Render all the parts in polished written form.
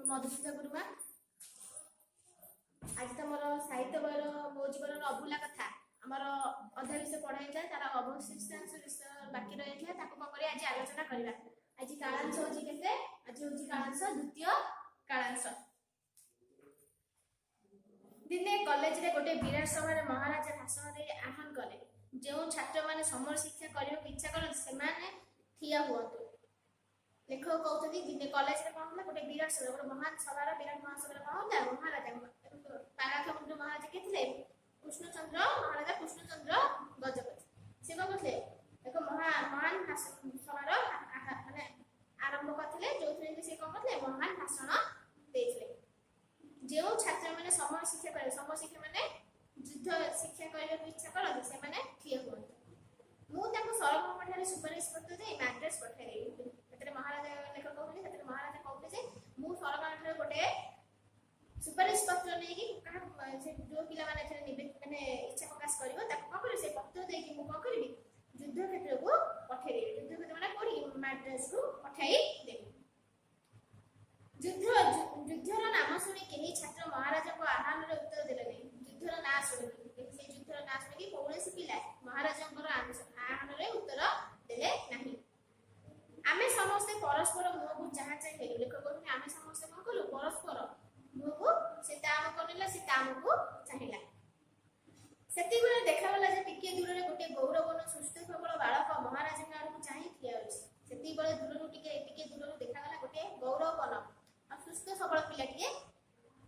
मधुसूदन गुरुमा आज तुम साहित्य बहिर मो जीवन अभूला कथा आमर अधा विषय पढ़ाई था तार अवशिष्टांश विषय बाकी रही है कौन कर आज आलोचना करवा। आज कालांश हूँ के आज हूँ कालांश द्वितीय कालांश। दिने कॉलेज रे गोटे विराट सभा महाराजा भाषण दे आह्वान कले जो छात्र माने समर शिक्षा करने को इच्छा करते से ठिया हुआ। लेखक कहते दिने कॉलेज रे कौन गोटे विराट सभा गोटे महान सभा विराट महासभा कौन होता महाराजा पाराख्य महाराजा के थे कृष्णचंद्र महाराजा कृष्णचंद्र गजपति से कौन करते एक महान सभार माने आरंभ करते जो से कौन करते महान भाषण देते जो छात्र मैंने समय शिक्षा करे समय शिक्षा माने युद्ध शिक्षा करने को इच्छा करते से माने ठिया हुआ। मुझे सरकार ठारे सुपारिश करते जे मैट्रेस पठाई महाराजा लेखक कहते महाराजा कहते मु सरकार ठारे गोटे सुपारिश पत्र नहीं जो पिला माने इच्छा प्रकाश कर से पत्र देकी मु कौन करी युद्ध क्षेत्र को पठाई युद्ध क्षेत्र माने कोडी मैट्रेस को पठाई देबी। युद्धर नाम शुणी कहीं छात्र महाराजा को आह्वान उत्तर देले नहीं युद्धर ना शुणी से युद्धर ना शुणी कौन पिला महाराजा आह्वान उत्तर देले नहीं। आमे समस्ते परस्पर मुह को चाह चाहे लेखक कहते आमे समस्ते कौन कलु परस्पर मुह को से ताम करला से ताम को चाहिला सेति बेले देखागला जे टिके दूर रे गोटे गौरवन सुस्थ प्रबल बालक महाराजा के आड़ को चाहि ठिया अछि सेति बेले दूर टिके दूर देखागला गोटे गौरवन आ सुस्थ सबल पिला टिके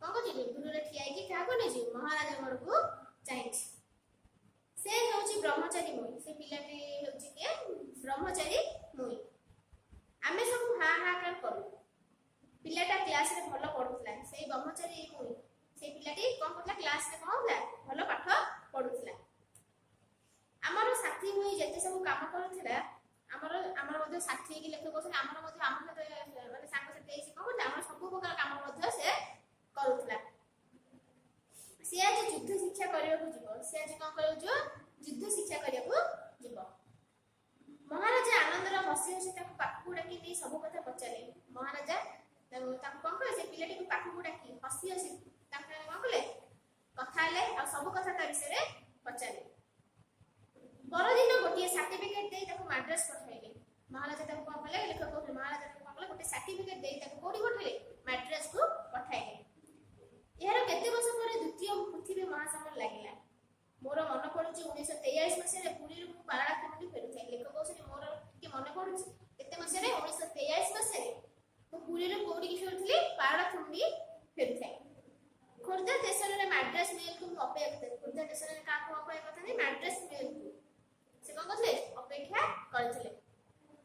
कौन करछि दूर रे ठिया कि का कोने छी महाराजा गड़ को चाहि से होछि ब्रह्मचारी मुई से पिलाटी होछि के ब्रह्मचारी मुई। आमे सब हा हा कर करू पिलाटा क्लास रे भलो पढुतला से ब्रह्मचारी मुई से पिलाटी कोन करला क्लास रे कोन होला भलो पाठ पढुतला। हमर साथी मुई जते सब काम करथला हमर मध्य साथी की लेखक कहन हमर मध्य माने सांग से देसी कोन हमर सब प्रकार काम मध्य से करूतला। से आज युद्ध शिक्षा करिया को जीव से आज कोन करियो जो युद्ध शिक्षा करिया को जीव। महाराजा आनंदर हसी हसी ताको पाखु डाकी नहीं सब कथा पचारे महाराजा ताको कोन करे से पिलाटी को पाखु डाकी हसी हसी ताको कोन कले कथा ले आ सब कथा ता विषय रे पचारे। परदिन गोटे सर्टिफिकेट दे ताको मैड्रेस पठाइले महाराजा ताको कोन कले लेखक को महाराजा ताको कोन कले गोटे सर्टिफिकेट दे ताको कोडी पठाइले मैड्रेस को पठाइले। यार केते वर्ष पर द्वितीय पृथ्वी महासमर लागिला मोर मन पड़ुची 1923 मसीह रे पुरी रु पाराख्यमंडी फेरुथाय लेखक कहउछनी मोर के मन पड़ुची केते मसीह रे 1923 मसीह रे मु पुरी रु कोडी की फेरुथली पाराख्यमंडी फेरुथाय। खोर्धा स्टेशन रे मैड्रेस मेल को अपेक्षा करते खोर्धा स्टेशन रे का को अपेक्षा करते नहीं मैड्रेस मेल को से कोन करले अपेक्षा करथले।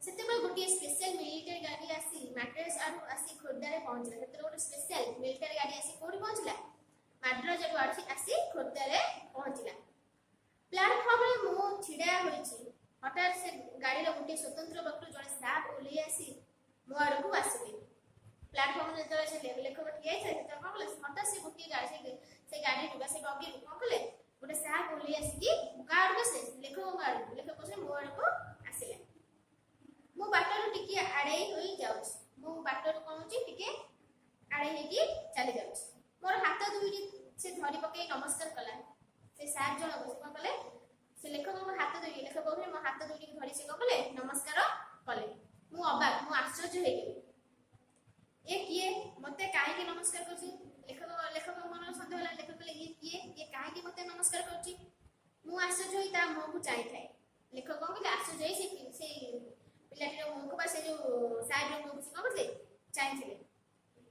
सेते बेल गोटे स्पेशल मिलिटरी गाड़ी आसी मैड्रेस आरु आसी खोर्धा रे पहुंचला सेते गोटे स्पेशल मिलिटरी गाड़ी आसी कोडी पहुंचला मैड्रेस जगह आसी खोर्धा रे पहुंचला। प्लाटफॉर्म रे मु छिडा होइछि हठात से गाड़ी रे गोटे स्वतंत्र व्यक्ति जने स्टाफ ओली आसी मो आड़ को आसीले प्लाटफॉर्म रे जले से लेखक ठिया छै त कोन कले हठात से गोटे गाड़ी से गाड़ी दुगा से बगी कोन कले गोटे स्टाफ ओली आसी कि गाड़ के से लेखक से मो आड़ को आसीले। मु बाटर टिके आड़े होई जाउछ मु बाटर कोन होछि टिके आड़े हे कि चली जाउछ मोर हाथ दुइटी से धरी पके नमस्कार कला से सार जण बस कोन कले से लेखक को हाथ दुइटी लेखक कहले मो हाथ दुइटी धरी से कोन कले नमस्कार कले मु अबाक मु आश्चर्य हे गेली ए किए मते काहे के नमस्कार करछि लेखक मन संदेह होला लेखक कले ये काहे के मते नमस्कार करछि मु आश्चर्य होई ता मो को चाहि थाए लेखक कहले आश्चर्य से पिलाटी रो मो को बा से जो साहेब रो मो को करले चाहि थिले।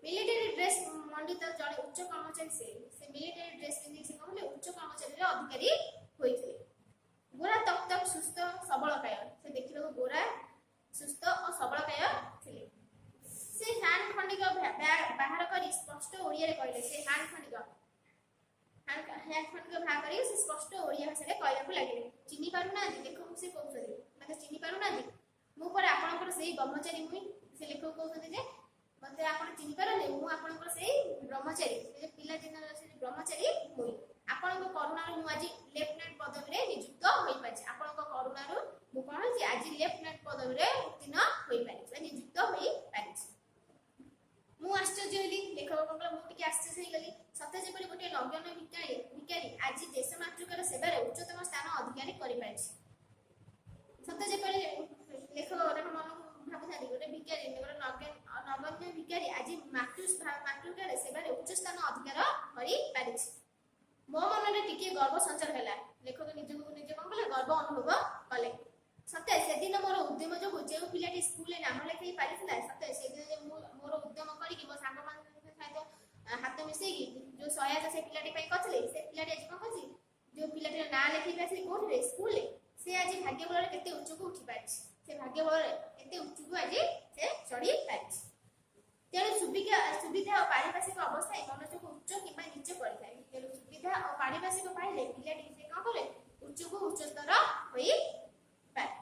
मिलिटरी ड्रेस मंडित जड़े उच्च कर्मचारी से मिलिटरी ड्रेस पिंधि से कहले उच्च कर्मचारी रे अधिकारी होइथिले। गोरा तक तक सुस्थ सबल काय से देखिलो गोरा सुस्थ और सबल काय थिले। से हैंड खंडिक बाहर करी स्पष्ट ओडिया रे कहले से हैंड खंडिक बाहर करी से स्पष्ट ओडिया भाषा रे कहला को लागिले चिनी पारु ना देखो से कहउछथि मते चिनी पारु ना मु पर आपनकर सेही ब्रह्मचारी मुई से लेखक कहउछथि जे मते आपण चिनि परले मु आपनकर सेही ब्रह्मचारी से पिला दिन से ब्रह्मचारी मुई आपनको करुणा रो मु आज लेफ्टिनेंट पदवी रे नियुक्त होई पाछि आपनको करुणा रो मु कोन छी आज लेफ्टिनेंट पदवी रे उत्तीर्ण होई पाछि नियुक्त होई पाछि। मु आश्चर्य होली ମାତୃକାର ସେବାରେ ଉଚ୍ଚ ସ୍ଥାନ ଅଧିକାର କରିପାରିଛି। ମୋ ମନରେ ଟିକିଏ ଗର୍ବ ସଞ୍ଚାର ହେଲା। ଲେଖକ ନିଜକୁ ନିଜେ କଣ କଲେ? ଗର୍ବ ଅନୁଭବ କଲେ। ସତେ ସେଦିନ ମୋର ଉଦ୍ୟମ ଯୋଗୁଁ ଯେଉଁ ପିଲାଟି ସ୍କୁଲରେ ନାମ ଲେଖାଇ ପାରିଥିଲା, ସତେ ସେଦିନ ମୋର ଉଦ୍ୟମ କରିକି ମୋ ସାଙ୍ଗମାନଙ୍କ ସହିତ ହାତ ମିଶେଇକି ଯୋଉ ସହାୟତା ସେ ପିଲାଟି ପାଇଁ କରିଥିଲେ, ସେ ପିଲାଟି ଆଜି କଣ କରିଛି? ଯୋଉ ପିଲାଟିର ନାଁ ଲେଖାଇ ପାରିଥିଲେ କୋଉଥିରେ? ସ୍କୁଲରେ। ସେ ଆଜି ଭାଗ୍ୟ ବଳରେ କେତେ ଉଚ୍ଚକୁ ଉଠି ପାରିଛି। ସେ ଭାଗ୍ୟ ବଳରେ କେତେ ଉଚ୍ଚକୁ ଆଜି ସେ ଚଢି ପାରିଛି। ତେଣୁ ସୁବିଧା ଓ ପାରିପାର୍ଶ୍ୱିକ ଅବସ୍ଥା ମନୁଷ୍ୟକୁ ଉଚ୍ଚ କିମ୍ବା ନିଚ କରିଥାଏ। ତେଣୁ ସୁବିଧା ଓ ପାରିପାର୍ଶ୍ୱିକ ପାଇଲେ ପିଲାଟି ସେ କଣ କରେ? ଉଚ୍ଚକୁ ଉଚ୍ଚତର ହୋଇପାରେ।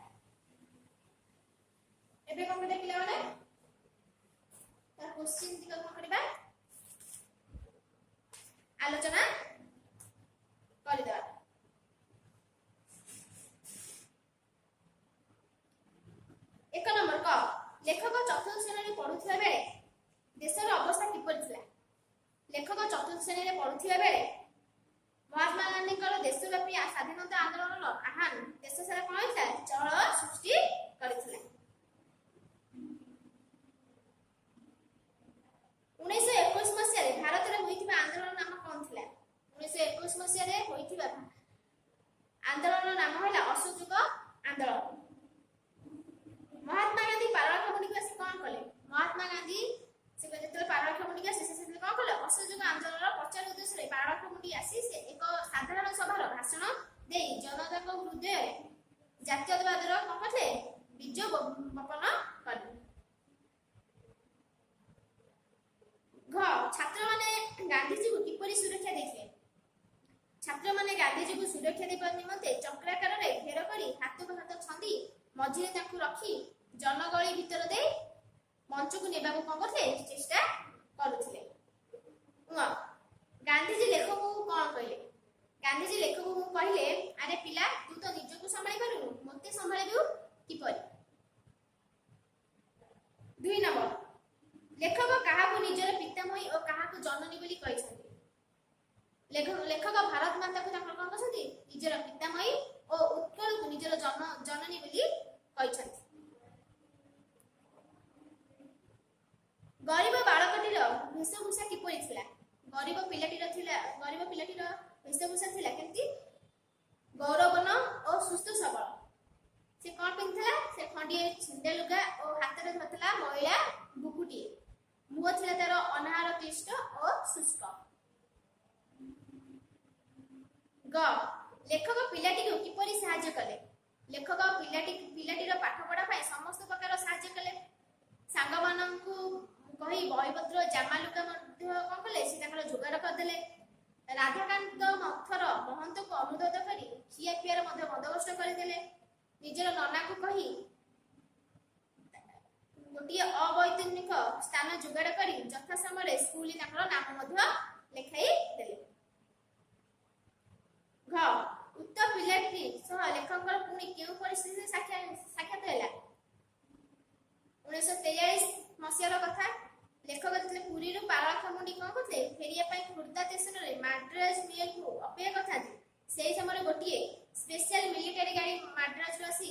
ଏବେ କଣ କରିବା ପିଲାମାନେ? ତାର କ୍ୱେଶ୍ଚିନ୍ ଟିକେ କଣ କରିବା? ଆଲୋଚନା କରିଦେବା। ଏକ ନମ୍ବର କ ଲେଖକ ଚତୁର୍ଥ ଶ୍ରେଣୀରେ ପଢୁଥିବା ବେଳେ ଦେଶର ଅବସ୍ଥା କିପରି ଥିଲା? ଲେଖକ ଚତୁର୍ଥ ଶ୍ରେଣୀରେ ପଢୁଥିବା ବେଳେ ମହାତ୍ମା ଗାନ୍ଧୀଙ୍କର ଦେଶବ୍ୟାପୀ ସ୍ୱାଧୀନତା ଆନ୍ଦୋଳନର ଆହ୍ୱାନ ଦେଶ ସାରା କଣ ହୋଇଥିଲା? ଚହଳ ସୃଷ୍ଟି କରିଥିଲା। 1921 ମସିହାରେ ଭାରତରେ ହୋଇଥିବା ଆନ୍ଦୋଳନ ନାମ କଣ ଥିଲା? 1921 ମସିହାରେ ହୋଇଥିବା ଆନ୍ଦୋଳନ ନାମ ହେଲା ଅସହଯୋଗ ଆନ୍ଦୋଳନ। ମହାତ୍ମା ଗାନ୍ଧୀ ପାରଳାଖେମୁଣ୍ଡିକୁ ଆସି କଣ କଲେ? ମହାତ୍ମା ଗାନ୍ଧୀ ସେ ଯେତେବେଳେ ପାରଳାଖେମୁଣ୍ଡି ଆସି ସେ କଣ କଲେ? ଅସହଯୋଗ ଆନ୍ଦୋଳନର ପ୍ରଚାର ଉଦ୍ଦେଶ୍ୟରେ ପାରଳାଖେମୁଣ୍ଡି ଆସି ସେ ଏକ ସାଧାରଣ ସଭାର ଭାଷଣ ଦେଇ ଜନତାଙ୍କ ହୃଦୟରେ ଜାତୀୟତାବାଦର କଣ କରିଥିଲେ? ବୀଜ ବପନ କଲେ। ଘ ଛାତ୍ରମାନେ ଗାନ୍ଧୀଜୀଙ୍କୁ କିପରି ସୁରକ୍ଷା ଦେଇଥିଲେ? ଛାତ୍ରମାନେ ଗାନ୍ଧୀଜୀଙ୍କୁ ସୁରକ୍ଷା ଦେବା ନିମନ୍ତେ ଚକ୍ରାକାରରେ ଘେର କରି ହାତକୁ ହାତ ଛନ୍ଦି ମଝିରେ ତାଙ୍କୁ ରଖି ଜନଗହଳି ଭିତର ଦେଇ ମଞ୍ଚକୁ ନେବାକୁ କଣ କରୁଥିଲେ? ଚେଷ୍ଟା କରୁଥିଲେ। ଗାନ୍ଧୀଜୀ ଲେଖକଙ୍କୁ କଣ କହିଲେ? ଗାନ୍ଧୀଜୀ ଲେଖକଙ୍କୁ କହିଲେ, ଆରେ ପିଲା, ତୁ ତ ନିଜକୁ ସମ୍ଭାଳି ପାରୁନୁ, ମୋତେ ସମ୍ଭାଳିବୁ କିପରି? 2 ନମ୍ବର ଲେଖକ କାହାକୁ ନିଜର ପିତାମହୀ ଓ କାହାକୁ ଜନନୀ ବୋଲି କହିଛନ୍ତି? ଲେଖକ ଭାରତ ମାତାକୁ ତାଙ୍କର କଣ କରିଛନ୍ତି? ନିଜର ପିତାମହୀ ଓ ଉତ୍କଳକୁ ନିଜର ଜନନୀ ବୋଲି କହିଛନ୍ତି। ଗରିବ ବାଳକଟିର ବେଶଭୂଷା କିପରି ଥିଲା? ଗରିବ ପିଲାଟିର ବେଶଭୂଷା ଥିଲା କେମିତି? ଗୌରବର୍ଣ୍ଣ ଓ ସୁସ୍ଥ ସବଳ। ସେ କଣ ପିନ୍ଧିଥିଲା? ସେ ଖଣ୍ଡିଏ ଛିଣ୍ଡା ଲୁଗା ଓ ହାତରେ ଧରିଥିଲା ମଇଳା ବୁକୁଟିଏ। ମୁହଁ ଥିଲା ତାର ଅନାହାର କ୍ଲିଷ୍ଟ ଓ ଶୁଷ୍କ। ଗ ଲେଖକ ପିଲାଟିକୁ କିପରି ସାହାଯ୍ୟ କଲେ? ଲେଖକ ପିଲାଟିର ପାଠ ପଢା ପାଇଁ ସମସ୍ତ ପ୍ରକାର ସାହାଯ୍ୟ କଲେ। ସାଙ୍ଗମାନଙ୍କୁ କହି ବହିପତ୍ର ଜାମା ଲୁଗା ମଧ୍ୟ କଣ କଲେ? ସେ ତାଙ୍କର ଯୋଗାଡ଼ କରିଦେଲେ। ରାଧାକାନ୍ତ ମଠର ମହନ୍ତକୁ ଅନୁରୋଧ କରି ଖିଆ ପିଆର ମଧ୍ୟ ବନ୍ଦୋବସ୍ତ କରିଦେଲେ। ନିଜର ନନାକୁ କହି ଗୋଟିଏ ଅବୈତନିକ ସ୍ଥାନ ଯୋଗାଡ଼ କରି ଯଥା ସମୟରେ ସ୍କୁଲରେ ତାଙ୍କର ନାମ ମଧ୍ୟ ଲେଖାଇ ଦେଲେ। ଘ ଉକ୍ତ ପିଲାଟି ସହ ଲେଖକଙ୍କର ପୁଣି କେଉଁ ପରିସ୍ଥିତିରେ ସାକ୍ଷାତ ହେଲା? 1943 ମସିହାର କଥା। ଲେଖକ ଯେତେବେଳେ ପୁରୀରୁ ପାରଳାଖେମୁଣ୍ଡି କଣ କରୁଥିଲେ? ଫେରିବା ପାଇଁ ଖୋର୍ଦ୍ଧା ଷ୍ଟେସନରେ ମାଡ୍ରାସ ମେଲକୁ ଅପେକ୍ଷା କରିଥାନ୍ତି। ସେହି ସମୟରେ ଗୋଟିଏ ସ୍ପେଶାଲ ମିଲିଟାରୀ ଗାଡ଼ି ମାଡ୍ରାସରୁ ଆସି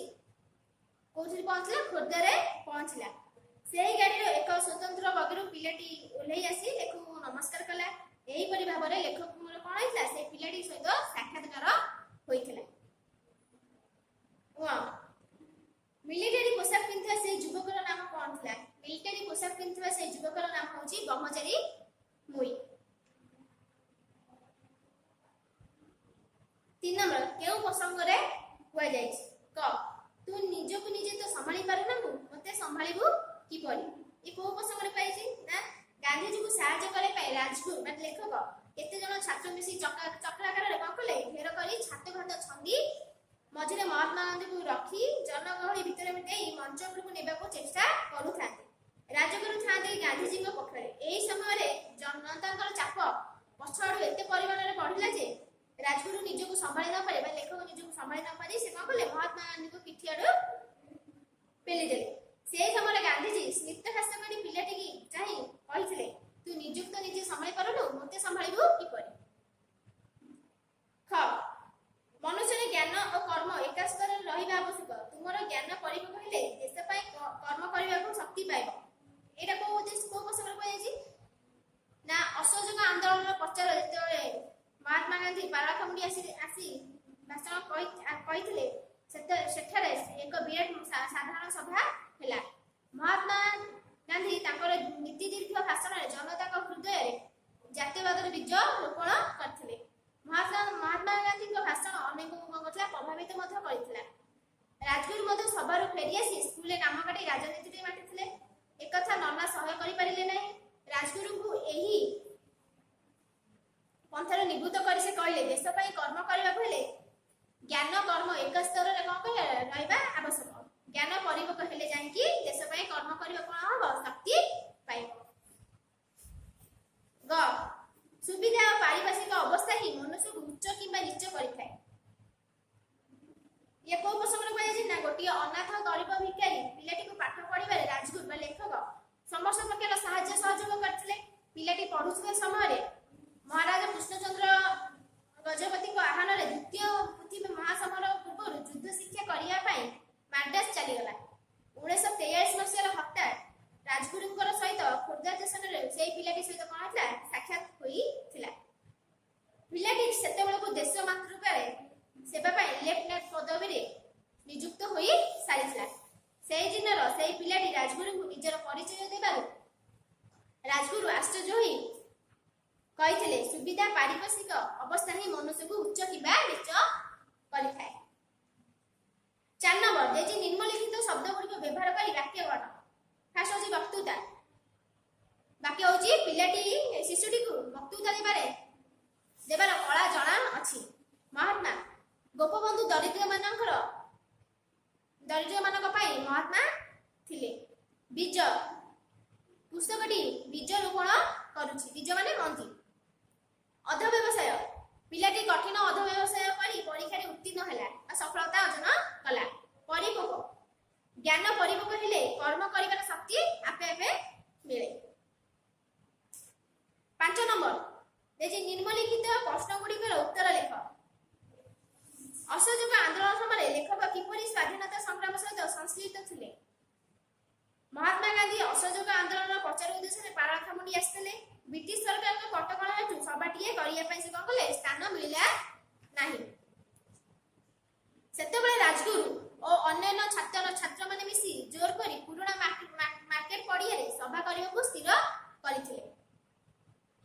କୋଉଠି ପହଞ୍ଚିଲା? ଖୋର୍ଦ୍ଧାରେ ପହଞ୍ଚିଲା। ସେହି ଗାଡ଼ିର ଏକ ସ୍ୱତନ୍ତ୍ର ବଗିରୁ ପିଲାଟି ଓହ୍ଲେଇ ଆସି ଲେଖକଙ୍କୁ ନମସ୍କାର କଲା। ଏହିପରି ଭାବରେ ଲେଖକଙ୍କର କଣ ହେଇଥିଲା? ସେ ପିଲାଟି ସହିତ ସାକ୍ଷାତକାର ହୋଇଥିଲା। ମିଲିଟାରୀ ପୋଷାକ ପିନ୍ଧିଥିବା ସେ ଯୁବକର ନାମ କଣ ଥିଲା? ମିଲିଟାରୀ ପୋଷାକ ପିନ୍ଧିଥିବା ସେ ଯୁବକର ନାମ ହେଉଛି ବ୍ରହ୍ମଚାରୀ ମୁଇ। 3 ନମ୍ବର କେଉଁ ପ୍ରସଙ୍ଗରେ କୁହାଯାଇଛି? କ ତୁ ନିଜକୁ ନିଜେ ତ ସମ୍ଭାଳି ପାରୁନାହୁ, ମୋତେ ସମ୍ଭାଳିବୁ କିପରି? ଏ କୋଉ ପ୍ରସଙ୍ଗରେ ପାଇଛି? ନା ଗାନ୍ଧୀଜୀଙ୍କୁ ସାହାଯ୍ୟ କରିବା ପାଇଁ ରାଜଗୁରୁ ମାନେ ଲେଖକ କେତେ ଜଣ ଛାତ୍ର ମିଶି ଚକ୍ରାକାରରେ କଣ କଲେ? ଘେର କରି ଛାତକୁ ହାତ ଛନ୍ଦି ମଝିରେ ମହାତ୍ମା ଗାନ୍ଧୀଙ୍କୁ ରଖି ଜନଗହଳି ଭିତରେ ଦେଇ ମଞ୍ଚ ଉପରକୁ ନେବାକୁ ଚେଷ୍ଟା କରୁଥାନ୍ତି। ରାଜଗୁରୁ ଥାନ୍ତି ଗାନ୍ଧୀଜୀଙ୍କ ପକ୍ଷରେ। ଏହି ସମୟରେ ଜନତାଙ୍କର ଚାପ ପଛଆଡୁ ଏତେ ପରିମାଣରେ ବଢିଲା ଯେ ରାଜଗୁରୁ ନିଜକୁ ସମ୍ଭାଳି ନ ପାରି ବା ଲେଖକ ନିଜକୁ ସମ୍ଭାଳି ନ ପାରି ସେ କଣ କଲେ? ମହାତ୍ମା ଗାନ୍ଧୀଙ୍କୁ ପିଠି ଆଡୁ ପେଲିଦେଲେ। ସେହି ସମୟରେ ଗାନ୍ଧୀଜୀ ସ୍ମିତ ହାସ୍ୟ କରି ପିଲାଟିକି ଚାହିଁ କହିଥିଲେ, ତୁ ନିଜକୁ ତ ନିଜେ ସମ୍ଭାଳି ପାରୁନୁ, ମୋତେ ସମ୍ଭାଳିବୁ କିପରି? ଖ ମନୁଷ୍ୟର ଜ୍ଞାନ ଓ କର୍ମ ଏକା ସ୍ତରରେ ରହିବା ଆବଶ୍ୟକ। ତୁମର ଜ୍ଞାନ ପରିପକ୍ୱ ହେଲେ ଦେଶ ପାଇଁ କର୍ମ କରିବାକୁ ଶକ୍ତି ପାଇବ। ଏଇଟା କୋଉ ପ୍ରସଙ୍ଗରେ କୁହାଯାଇଛି? କହିଥିଲେ ସେଠାରେ ଏକ ବିରାଟ ସାଧାରଣ ସଭା ହେଲା। ମହାତ୍ମା ଗାନ୍ଧୀ ତାଙ୍କର ନୀତି ଦୀର୍ଘ ଭାଷଣରେ ଜନତାଙ୍କ ହୃଦୟରେ ଜାତୀୟବାଦର ବୀଜ ରୋପଣ କରିଥିଲେ। ମହାତ୍ମା ଗାନ୍ଧୀଙ୍କ ଭାଷଣ ଅନେକଙ୍କୁ ପ୍ରଭାବିତ ମଧ୍ୟ କରିଥିଲା। ରାଜଗୁରୁ ମଧ୍ୟ ସଭାରୁ ଫେରି ଆସି ସ୍କୁଲରେ କାମ କାଟି ରାଜନୀତିରେ ମାତିଥିଲେ। ଏକଥା ନନା ସହ୍ୟ କରିପାରିଲେ ନାହିଁ। ରାଜଗୁରୁଙ୍କୁ ଏହି ପନ୍ଥାରେ ନିବୃତ୍ତ କରି ସେ କହିଲେ, ଦେଶ ପାଇଁ କର୍ମ କରିବାକୁ ହେଲେ ଜ୍ଞାନ କର୍ମ ଏକ ସ୍ତରରେ ରହିବା ଆବଶ୍ୟକ। ଜ୍ଞାନ ପରିପକ୍ୱ ହେଲେ ଯାଇକି ଦେଶ ପାଇଁ କର୍ମ କରିବା କଣ ହବ, ଶକ୍ତି ପାଇବ। ଗ ସୁବିଧା ଓ ପାରିପାର୍ଶ୍ୱିକ ଅବସ୍ଥା ହିଁ ମନୁଷ୍ୟକୁ ଉଚ୍ଚ କିମ୍ବା ନିଚ କରିଥାଏ। ଇଏ କୋଉ ପ୍ରସଙ୍ଗରେ କୁହାଯାଇଛି ନା, ଗୋଟିଏ ଅନାଥ ଗରିବ ଭିକାରୀ ପିଲାଟିକୁ ପାଠ ପଢିବାରେ ରାଜଗୁରୁ ବା ଲେଖକ ସମସ୍ତ ପ୍ରକାର ସାହାଯ୍ୟ ସହଯୋଗ କରିଥିଲେ। ପିଲାଟି ପଢୁଥିବା ସମୟରେ ମହାରାଜା କୃଷ୍ଣଚନ୍ଦ୍ର ଗଜପତିଙ୍କ ଆହ୍ୱାନରେ ଦ୍ୱିତୀୟ ପୃଥିବୀ ମହାସମର ପୂର୍ବରୁ ଯୁଦ୍ଧ ଶିକ୍ଷା କରିବା ପାଇଁ ମାଡ୍ରାସ ଚାଲିଗଲା। 1943 ମସିହାର ହଠାତ୍ ରାଜଗୁରୁଙ୍କର ସହିତ ଖୋର୍ଦ୍ଧା ଷ୍ଟେସନରେ ସେହି ପିଲାଟି ସହିତ କଣ ହେଇଥିଲା, ସାକ୍ଷାତ ହୋଇଥିଲା। ପିଲାଟି ସେତେବେଳକୁ ଦେଶ ମାତୃକାରେ ସେବା ପାଇଁ ଲେଫ୍ଟନାଣ୍ଟ ପଦବୀରେ ନିଯୁକ୍ତ ହୋଇ ସାରିଥିଲା। ସେହି ଦିନର ସେହି ପିଲାଟି ରାଜଗୁରୁଙ୍କୁ ନିଜର ପରିଚୟ ଦେବାରୁ ରାଜଗୁରୁ ଆଶ୍ଚର୍ଯ୍ୟ ହୋଇ କହିଥିଲେ, ସୁବିଧା ପାରିପାର୍ଶ୍ୱିକ ଅବସ୍ଥା ହିଁ ମନୁଷ୍ୟକୁ ଉଚ୍ଚ କିମ୍ବା ନିଚ କରିଥାଏ। 4 ନମ୍ବର ଦେଇଛି ନିମ୍ନଲିଖିତ ଶବ୍ଦ ଗୁଡ଼ିକ ବ୍ୟବହାର କରି ବାକ୍ୟ ଗଠନ। ଫାର୍ଷ୍ଟ ହେଉଛି ବକ୍ତୃତା। ବାକ୍ୟ ହେଉଛି ପିଲାଟି ଶିଶୁଟିକୁ ବକ୍ତୃତା ଦେବାର କଳା ଜଣା ଅଛି। ମହାତ୍ମା ଗୋପବନ୍ଧୁ ଦରିଦ୍ରମାନଙ୍କ ପାଇଁ ମହାତ୍ମା ଥିଲେ। ବୀଜ କୃଷକଟି ବୀଜ ରୋପଣ କରୁଛି। ବୀଜ ମାନେ ମଞ୍ଜି। ଅଧ ବ୍ୟବସାୟ ପିଲାଟି କଠିନ ଅଧ ବ୍ୟବସାୟ କରି ପରୀକ୍ଷାରେ ଉତ୍ତୀର୍ଣ୍ଣ ହେଲା ବା ସଫଳତା ଅର୍ଜନ କଲା। ପରିପକ୍ୱ ଜ୍ଞାନ ପରିପକ୍ୱ ହେଲେ କର୍ମ କରିବାର ଶକ୍ତି ଆପେ ଆପେ ମିଳେ। 5 ନମ୍ବର ଦେଇଛି ନିମ୍ନଲିଖିତ ପ୍ରଶ୍ନ ଗୁଡ଼ିକର ଉତ୍ତର ଲେଖ। ଅସହଯୋଗ ଆନ୍ଦୋଳନ ସମୟରେ ଲେଖକ କିପରି ସ୍ୱାଧୀନତା ସଂଗ୍ରାମ ସହିତ ସଂଶ୍ଳିଷ୍ଟ ଥିଲେ? ମହାତ୍ମା ଗାନ୍ଧୀ ଅସହଯୋଗ ଆନ୍ଦୋଳନର ପ୍ରଚାର ଉଦ୍ଦେଶ୍ୟରେ ପାରଳାଖେମୁଣ୍ଡି ଆସିଥିଲେ। ବ୍ରିଟିଶ ସରକାରଙ୍କ କଟକଣା ହେତୁ ସଭାଟିଏ କରିବା ପାଇଁ ସେ କଣ କଲେ, ସ୍ଥାନ ମିଳିଲା ନାହିଁ। ସେତେବେଳେ ରାଜଗୁରୁ ଓ ଅନ୍ୟାନ୍ୟ ଛାତ୍ରମାନେ ମିଶି ଜୋର କରି ପୁରୁଣା ମାର୍କେଟ ପଡ଼ିଆରେ ସଭା କରିବାକୁ ସ୍ଥିର କରିଥିଲେ।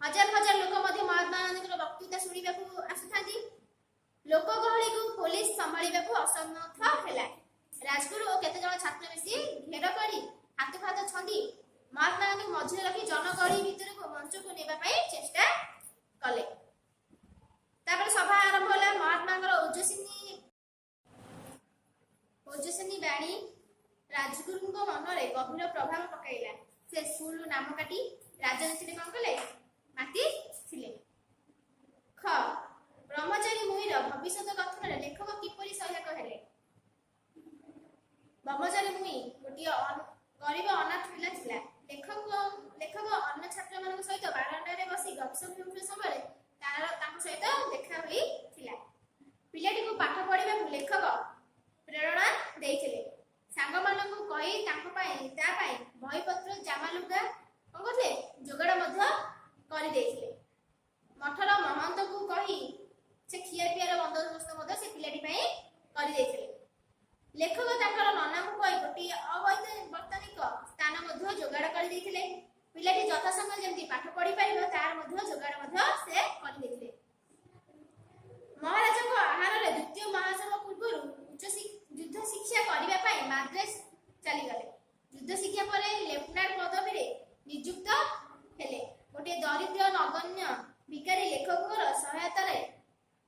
ହଜାର ହଜାର ଲୋକ ମଧ୍ୟ ମହାତ୍ମା ଗାନ୍ଧୀଙ୍କର ବକ୍ତୃତା ଶୁଣିବାକୁ ଆସୁଥାନ୍ତି। ଲୋକ ଗହଳିକୁ ପୋଲିସ ସମ୍ଭାଳିବାକୁ ଅସମର୍ଥ ହେଲା। ରାଜଗୁରୁ ଓ କେତେ ଜଣ ଛାତ୍ର ମିଶି ଘେର କରି ହାତ ଛନ୍ଦି ମହାତ୍ମା ଗାନ୍ଧୀଙ୍କୁ ମଝିରେ ରଖି ଜନଗହଳି ଭିତରକୁ ମଞ୍ଚକୁ ନେବା ପାଇଁ ଚେଷ୍ଟା କଲେ। ତାପରେ ସଭା ଆରମ୍ଭ ହେଲା। ମହାତ୍ମାଙ୍କର ଓଜସ୍ୱିନୀ ବାଣୀ ରାଜଗୁରୁଙ୍କ ମନରେ ଗଭୀର ପ୍ରଭାବ ପକାଇଲା। ସେ ସ୍କୁଲରୁ ନାମ କାଟି ରାଜନୀତିରେ କଣ କଲେ, ମାତି ଥିଲେ। ଖ ବ୍ରହ୍ମଚାରୀ ମୁନିର ଭବିଷ୍ୟତ ଗଠନରେ ଲେଖକ କିପରି ସହାୟକ ହେଲେ? ବ୍ରହ୍ମଚାରୀ ମୁନି ଗୋଟିଏ ଗରିବ ଅନାଥ ପିଲା ଥିଲା। ଲେଖକ ଅନ୍ୟ ଛାତ୍ରମାନଙ୍କ ସହିତ ବାରଣ୍ଡାରେ ବସି ଗପସପ ହେଉଥିବା ସମୟରେ ତାଙ୍କ ସହିତ ଦେଖା ହୋଇଥିଲା। ପିଲାଟିକୁ ପାଠ ପଢିବାକୁ ଲେଖକ ପ୍ରେରଣା ଦେଇଥିଲେ। ସାଙ୍ଗମାନଙ୍କୁ କହି ତା ପାଇଁ ବହିପତ୍ର ଜାମା ଲୁଗା କଣ କରିଥିଲେ, ଯୋଗାଡ଼ ମଧ୍ୟ କରିଦେଇଥିଲେ। ମଠର ମହନ୍ତଙ୍କୁ କହି ସେ ଖିଆ ପିଆର ବନ୍ଦୋବସ୍ତ ମଧ୍ୟ ସେ ପିଲାଟି ପାଇଁ କରିଦେଇଥିଲେ। ଲେଖକ ତାଙ୍କର ନନାଙ୍କୁ କହି ଗୋଟିଏ ଅବୈତନିକ ସ୍ଥାନ ମଧ୍ୟ ଯୋଗାଡ଼ କରିଦେଇଥିଲେ। ପିଲାଟି ଯଥାସମୟ ଯେମିତି ପାଠ ପଢିପାରିବ ତାର ମଧ୍ୟ ଯୋଗାଡ଼ ମଧ୍ୟ ସେ କରିଦେଇଥିଲେ। ମହାରାଜାଙ୍କ ଆହ୍ୱାନରେ ଦ୍ୱିତୀୟ ମହାସଭା ପୂର୍ବରୁ ଯୁଦ୍ଧ ଶିକ୍ଷା କରିବା ପାଇଁ ମାଦ୍ରାସ ଚାଲିଗଲେ। ଯୁଦ୍ଧ ଶିକ୍ଷା ପରେ ଲେଫ୍ଟନାଣ୍ଟ ପଦବୀରେ ନିଯୁକ୍ତ ହେଲେ। ଗୋଟିଏ ଦରିଦ୍ର ନଗଣ୍ୟ ଭିକାରୀ ଲେଖକଙ୍କର ସହାୟତାରେ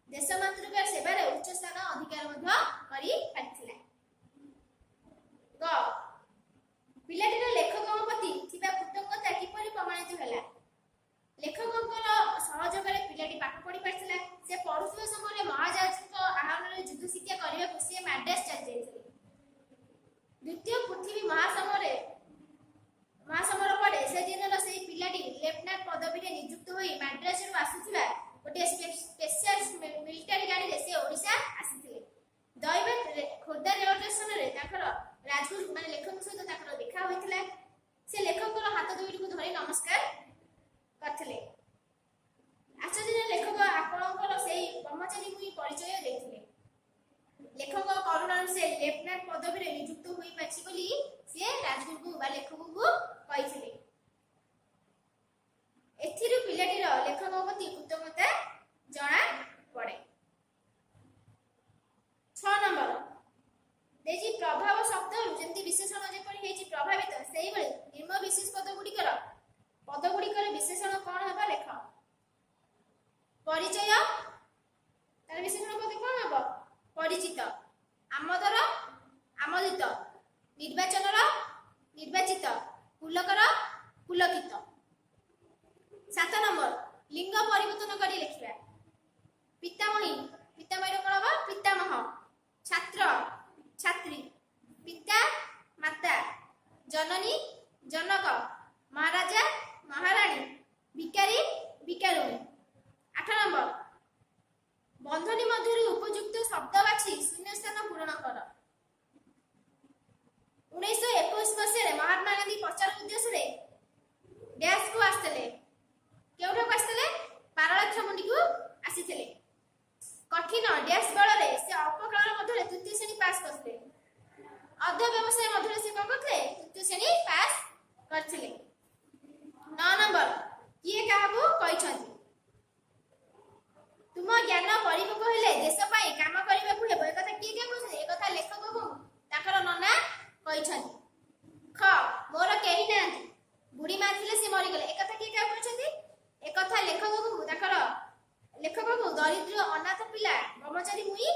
ଦେଶ ମାତୃକା ସେବାରେ ଉଚ୍ଚ ସ୍ଥାନ ଅଧିକାର ମଧ୍ୟ କରିପାରିଥିଲା। ଗ ପିଲାଟିର ଲେଖକଙ୍କ ପ୍ରତି ଥିବା କୃତଜ୍ଞତା କିପରି ପ୍ରମାଣିତ ହେଲା? ଲେଖକଙ୍କର ସହଯୋଗରେ ପିଲାଟି ପାଠ ପଢି ପାରିଥିଲା। ସେ ପଢୁଥିବା ସମୟରେ ମହାରାଜାଙ୍କ ଆହ୍ୱାନରେ ଯୁଦ୍ଧ ଶିକ୍ଷା କରିବାକୁ ସେ ମାଡ୍ରାସ ଚାଲି ଯାଇଥିଲେ। ଦ୍ୱିତୀୟ ପୃଥିବୀ ମହାସମର ପରେ ସେ ଦିନର ସେହି ପିଲାଟି ଲେଫ୍ଟନାଣ୍ଟ ପଦବୀରେ ନିଯୁକ୍ତ ହୋଇ ମାଡ୍ରାସରୁ ଆସୁଥିବା ଗୋଟିଏ ସ୍ପେଶାଲ ମିଲିଟାରୀ ଗାଡ଼ିରେ ସେ ଓଡ଼ିଶା ଆସିଥିଲେ। ଦୈବାତ ଖୋର୍ଦ୍ଧା ରେଳ ଷ୍ଟେସନରେ ତାଙ୍କର ରାଜଗୁରୁ ମାନେ ଲେଖକଙ୍କ ସହିତ ତାଙ୍କର ଦେଖା ହୋଇଥିଲା। ସେ ଲେଖକଙ୍କର ହାତ ଦୁଇଟିକୁ ଧରି ନମସ୍କାର କରିଥିଲେ। ଆଶ୍ଚର୍ଯ୍ୟ ଲେଖକ ଆପଣଙ୍କର ସେହି ବ୍ରହ୍ମଚାରୀ ମୁନି ପରିଚୟ ଦେଇଥିଲେ। लेखक करुणार से लेफ्टिनेंट पदवी रे नियुक्त होई पाछि बोली से राजगुरु को बा लेखक को कहिथिले। एथिरु पिलाटीर लेखक प्रति कृतज्ञता जणा पड़े। 6 नंबर देजी प्रभाव शब्द जेंति विशेषण जेपरि हेछि प्रभावित सेही बळे निम्न विशेष पद गुडिकर विशेषण कोन हबा लेख। परिचय तार विशेषण पद कोन हबा परिचित, आमोदर आमोदित, निर्वाचनर निर्वाचित, पुलकर पुलकित। 7 नंबर लिंग परिवर्तन करी लिखिबा। पितामही पितामही कोन हबा पितामह, छात्र छात्री, पिता माता, जननी जनक, महाराजा महारानी, भिकारी भिकारुणी। 8 नंबर बंधनी मध्य उपयुक्त शब्द बाछि शून्य स्थान पूरण कर। 1921 मसीह महात्मा गांधी प्रचार उद्देश्य रे डैश को आस्तेले केउठा को आस्तेले पारलाक्षमुंडी को आसीथिले। कठिन डैश बल रे से अल्प काल मध्य तृतीय श्रेणी पास करथिले। अध्य व्यवसाय मध्य से कोन करथिले तृतीय श्रेणी पास करथिले। 9 नंबर किए काहाबू कहिछंती तुम ज्ञान परिपक्व हेले देश पई काम करिबा को हेबो। एकथा किए के कहछे एकथा लेखक को ताकर नना कहिछंती। ख मोर केही नांती बुढ़ी मां थिले से मरि गेले। एकथा किए का कहछंती एकथा लेखक को ताकर लेखक को दरिद्र अनाथ पिला ब्रह्मचारी मुई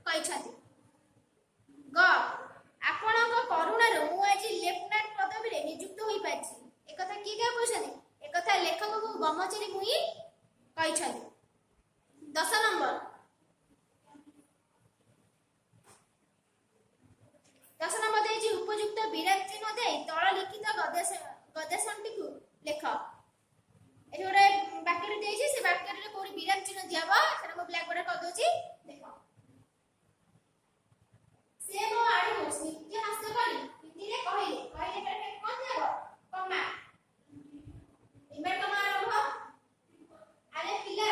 कहिछंती। ग आपणक करुणार मु आज लेफ्टिनेंट पदवी रे नियुक्त होई पाछि। एकथा किए का कहछंती एकथा लेखक को ब्रह्मचारी मुई कहिछंती। 10 नंबर 10 नंबर देछि उपयुक्त विराम चिन्ह दे तळ लिखित गद्यांशटी को लेख। एठी गोटे वाक्य देछि से वाक्य रे कोरी विराम चिन्ह दियाबो सेटा को ब्लैक बोर्ड कर दोछि देखो। से मो आडू नित्य हास्य करी हिंदी रे कहिले पर कोन देबो कमा इमे कमा आरंभ आरे पिला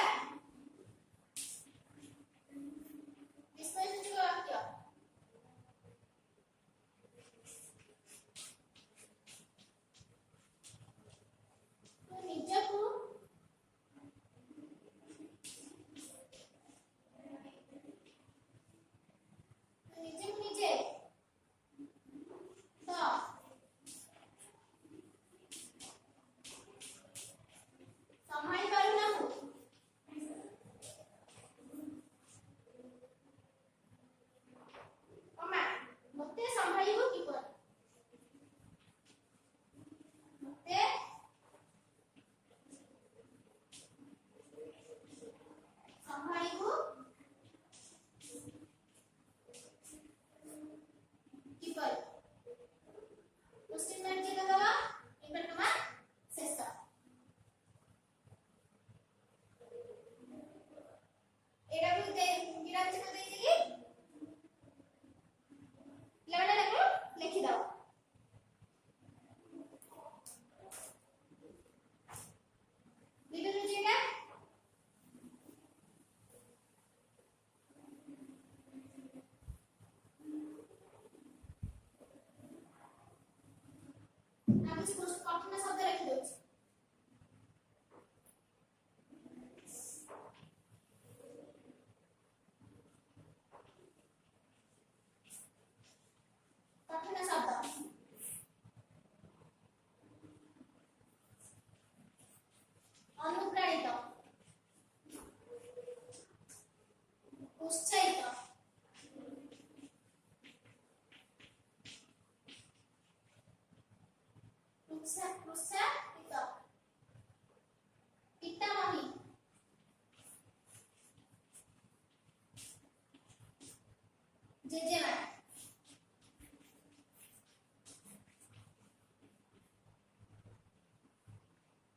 कठिन शब्द रखी दोछि। कठिन शब्द अनुप्राणित, उत्साहित, प्रोत्साहित, पितामही, जेजेमा,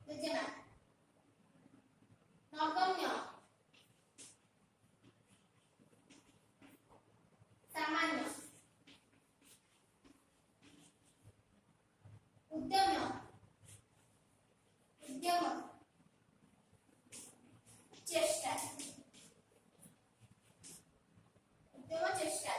जेजेमा, नगण्य, सामान्य, उद्यम, उद्यम, चेष्टा, उद्यम चेष्टा।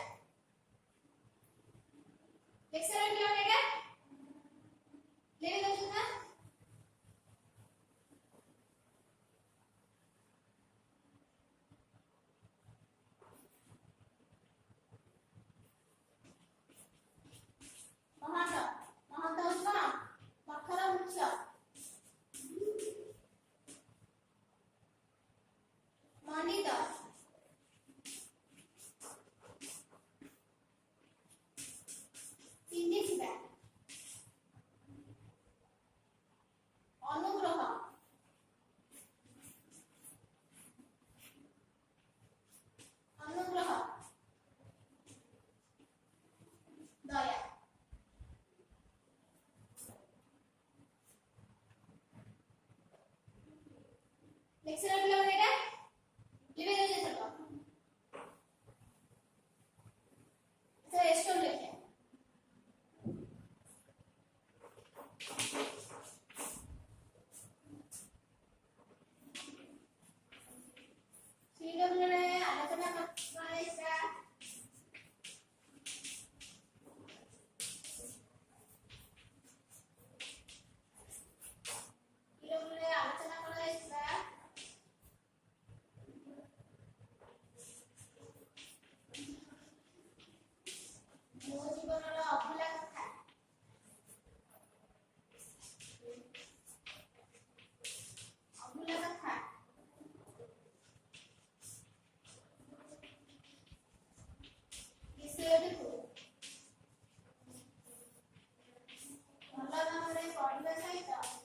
CWରେ ଆଲୋଚନା କରାଯାଇଥିବା CWରେ ଆଲୋଚନା କରାଯାଇଥିବା ମୋ ଜୀବନର ଅଭୁଲା କଥା ବିଷୟଟିକୁ ଭଲ ଭାବରେ ପଢ଼ିବା ସହିତ